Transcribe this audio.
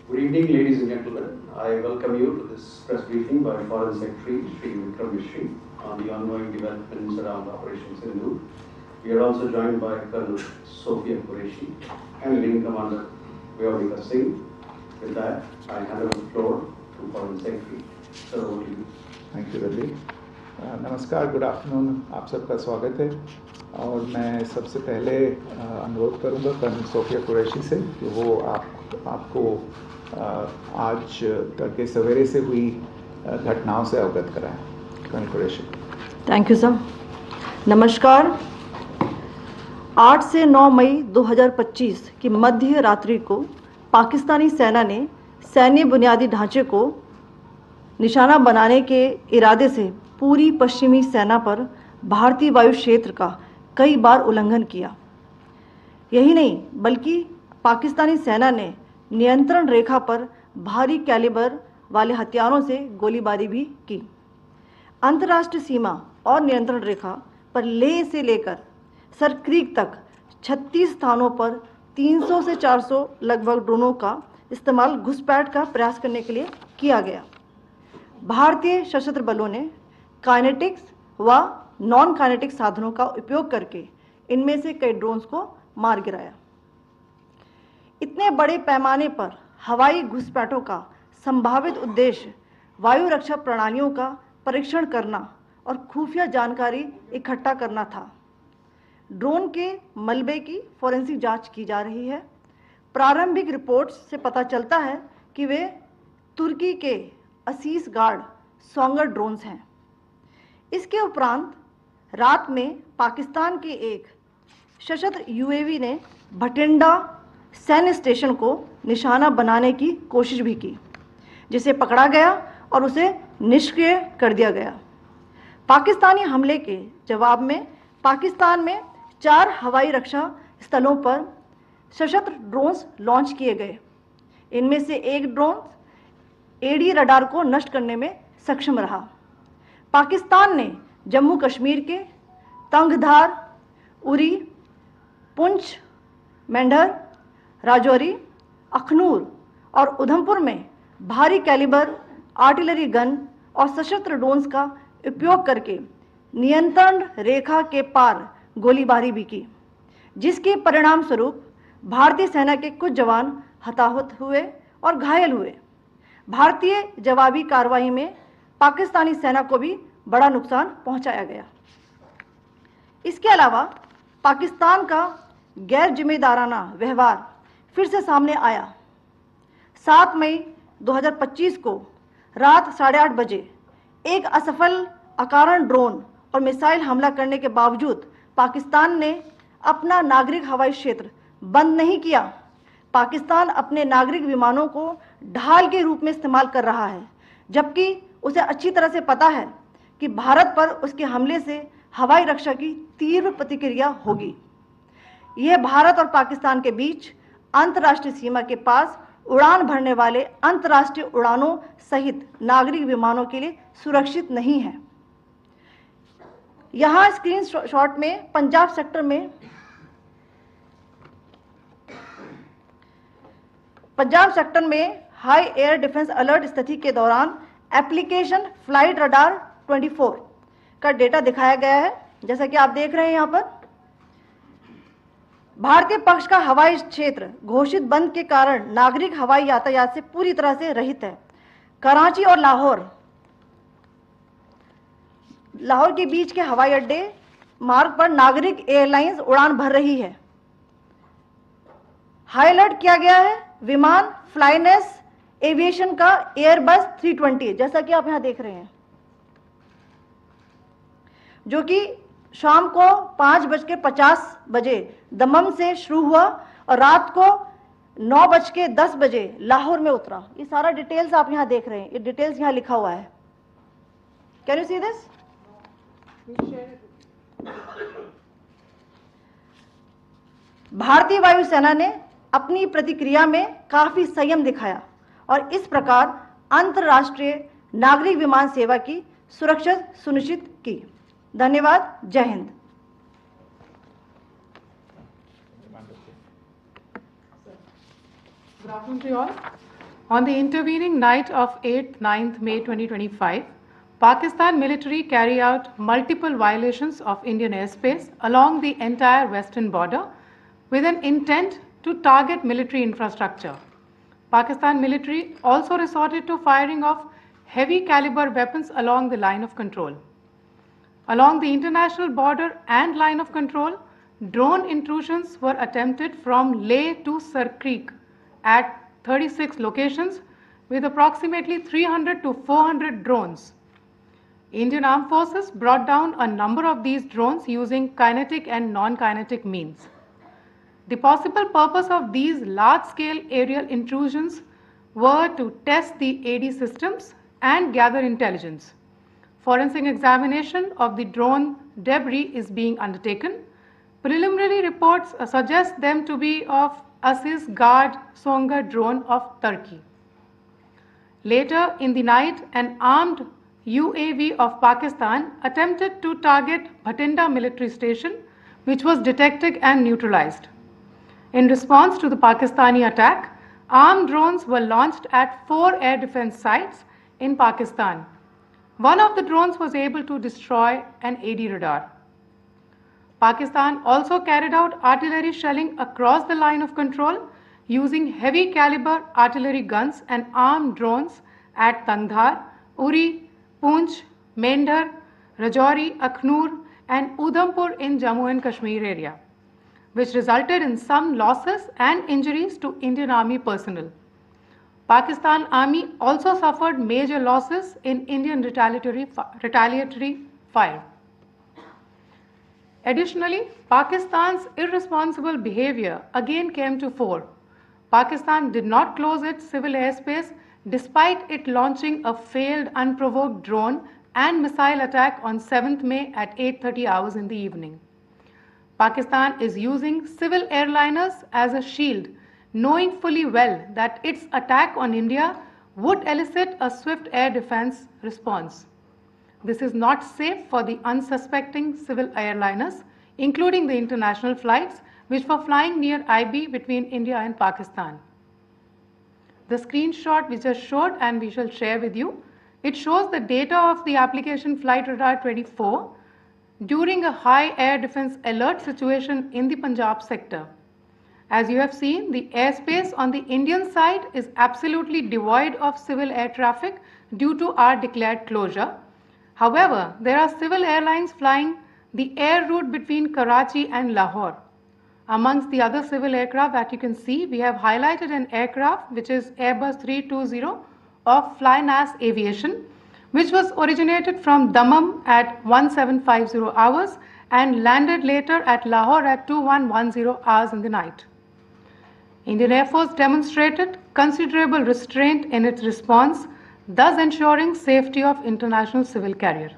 Good evening, ladies and gentlemen. I welcome you to this press briefing by Foreign Secretary Sri Vikram Misri on the ongoing developments around Operation Sindoor. We are also joined by Colonel Sophia Qureshi and Wing Commander Vyomika Singh. With that, I hand over the floor to Foreign Secretary. Sir, over to you. Thank you Ravi. नमस्कार, good afternoon, आप सबका स्वागत है। और मैं सबसे पहले अनुरोध करूंगा कर्नल सोफिया कुरैशी से कि वो आपको आज तड़के सवेरे से हुई घटनाओं से अवगत कराएं। Colonel Qureshi. Thank you sir. नमस्कार। 8 से 9 मई 2025 की मध्य रात्रि को पाकिस्तानी सेना ने सैन्य बुनियादी ढांचे को निशाना बनाने के इरादे से पूरी पश्चिमी सेना पर भारतीय वायु क्षेत्र का कई बार उल्लंघन किया। यही नहीं बल्कि पाकिस्तानी सेना ने नियंत्रण रेखा पर भारी कैलिबर वाले हथियारों से गोलीबारी भी की। अंतर्राष्ट्रीय सीमा और नियंत्रण रेखा पर लेह से लेकर सर क्रीक तक 36 स्थानों पर 300 से 400 लगभग ड्रोनों का इस्तेमाल घुसपैठ का प्रयास करने के लिए किया गया। भारतीय सशस्त्र बलों ने काइनेटिक्स व नॉन काइनेटिक साधनों का उपयोग करके इनमें से कई ड्रोन्स को मार गिराया। इतने बड़े पैमाने पर हवाई घुसपैठों का संभावित उद्देश्य वायु रक्षा प्रणालियों का परीक्षण करना और खुफिया जानकारी इकट्ठा करना था। ड्रोन के मलबे की फोरेंसिक जांच की जा रही है। प्रारंभिक रिपोर्ट्स से पता चलता है कि वे तुर्की के असीस गार्ड सोंगर ड्रोन्स हैं। इसके उपरांत रात में पाकिस्तान के एक सशस्त्र यूएवी ने भटिंडा सैन्य स्टेशन को निशाना बनाने की कोशिश भी की, जिसे पकड़ा गया और उसे निष्क्रिय कर दिया गया। पाकिस्तानी हमले के जवाब में पाकिस्तान में 4 हवाई रक्षा स्थलों पर सशस्त्र ड्रोन्स लॉन्च किए गए। इनमें से एक ड्रोन एडी रडार को नष्ट करने में सक्षम रहा। पाकिस्तान ने जम्मू कश्मीर के तंगधार, उरी, पुंछ, मेंढर, राजौरी, अखनूर और उधमपुर में भारी कैलिबर आर्टिलरी गन और सशस्त्र ड्रोन्स का उपयोग करके नियंत्रण रेखा के पार गोलीबारी भी की, जिसके परिणाम स्वरूप भारतीय सेना के कुछ जवान हताहत हुए और घायल हुए। भारतीय जवाबी कार्रवाई में पाकिस्तानी सेना को भी बड़ा नुकसान पहुंचाया गया। इसके अलावा पाकिस्तान का गैर जिम्मेदाराना व्यवहार फिर से सामने आया। 7 मई 2025 को रात 8:30 बजे एक असफल अकारण ड्रोन और मिसाइल हमला करने के बावजूद पाकिस्तान ने अपना नागरिक हवाई क्षेत्र बंद नहीं किया। पाकिस्तान अपने नागरिक विमानों को ढाल के रूप में इस्तेमाल कर रहा है, जबकि उसे अच्छी तरह से पता है कि भारत पर उसके हमले से हवाई रक्षा की तीव्र प्रतिक्रिया होगी। यह भारत और पाकिस्तान के बीच अंतर्राष्ट्रीय सीमा के पास उड़ान भरने वाले अंतर्राष्ट्रीय उड़ानों सहित नागरिक विमानों के लिए सुरक्षित नहीं है। यहाँ स्क्रीन शॉट में पंजाब सेक्टर में हाई एयर डिफेंस अलर्ट स्थिति के दौरान एप्लीकेशन फ्लाइट रडार 24 का डेटा दिखाया गया है। जैसा कि आप देख रहे हैं, यहाँ पर भारतीय पक्ष का हवाई क्षेत्र घोषित बंद के कारण नागरिक हवाई यातायात से पूरी तरह से रहित है। कराची और लाहौर के बीच के हवाई अड्डे मार्ग पर नागरिक एयरलाइंस उड़ान भर रही है। हाई अलर्ट किया गया है विमान फ्लाइनेस एविएशन का एयरबस 320, जैसा कि आप यहां देख रहे हैं, जो कि शाम को 5:50 दमम से शुरू हुआ और रात को 9:10 लाहौर में उतरा। ये सारा डिटेल्स आप यहां देख रहे हैं, ये डिटेल्स यहां लिखा हुआ है। Can you see this? भारतीय वायुसेना ने अपनी प्रतिक्रिया में काफी संयम दिखाया और इस प्रकार अंतर्राष्ट्रीय नागरिक विमान सेवा की सुरक्षा सुनिश्चित की। धन्यवाद। जय Hind. Good afternoon to you all. On the intervening night of 8th-9th May 2025, Pakistan military carried out multiple violations of Indian airspace along the entire western border with an intent to target military infrastructure. Pakistan military also resorted to firing of heavy caliber weapons along the line of control. Along the international border and line of control, drone intrusions were attempted from Leh to Sar Creek at 36 locations with approximately 300 to 400 drones. Indian Armed Forces brought down a number of these drones using kinetic and non-kinetic means. The possible purpose of these large-scale aerial intrusions were to test the AD systems and gather intelligence. Forensic examination of the drone debris is being undertaken. Preliminary reports suggest them to be of Aziz Guard Songa drone of Turkey. Later in the night, an armed UAV of Pakistan attempted to target Bhatinda military station, which was detected and neutralized. In response to the Pakistani attack, armed drones were launched at 4 air defense sites in Pakistan. One of the drones was able to destroy an AD radar. Pakistan also carried out artillery shelling across the line of control using heavy caliber artillery guns and armed drones at Tangdhar, Uri, Poonch, Mendhar, Rajouri, Akhnur and Udhampur in Jammu and Kashmir area, which resulted in some losses and injuries to Indian Army personnel. Pakistan Army also suffered major losses in Indian retaliatory fire. Additionally, Pakistan's irresponsible behavior again came to fore. Pakistan did not close its civil airspace despite it launching a failed unprovoked drone and missile attack on 7th May at 8:30 hours in the evening. Pakistan is using civil airliners as a shield, knowing fully well that its attack on India would elicit a swift air defense response. This is not safe for the unsuspecting civil airliners, including the international flights which were flying near IB between India and Pakistan. The screenshot we just showed and we shall share with you, it shows the data of the application Flight Radar 24 during a high air defense alert situation in the Punjab sector. As you have seen, the airspace on the Indian side is absolutely devoid of civil air traffic due to our declared closure. However, there are civil airlines flying the air route between Karachi and Lahore. Amongst the other civil aircraft that you can see, we have highlighted an aircraft which is Airbus 320 of Flynas Aviation, which was originated from Dammam at 1750 hours and landed later at Lahore at 2110 hours in the night. Indian Air Force demonstrated considerable restraint in its response, thus ensuring safety of international civil carrier.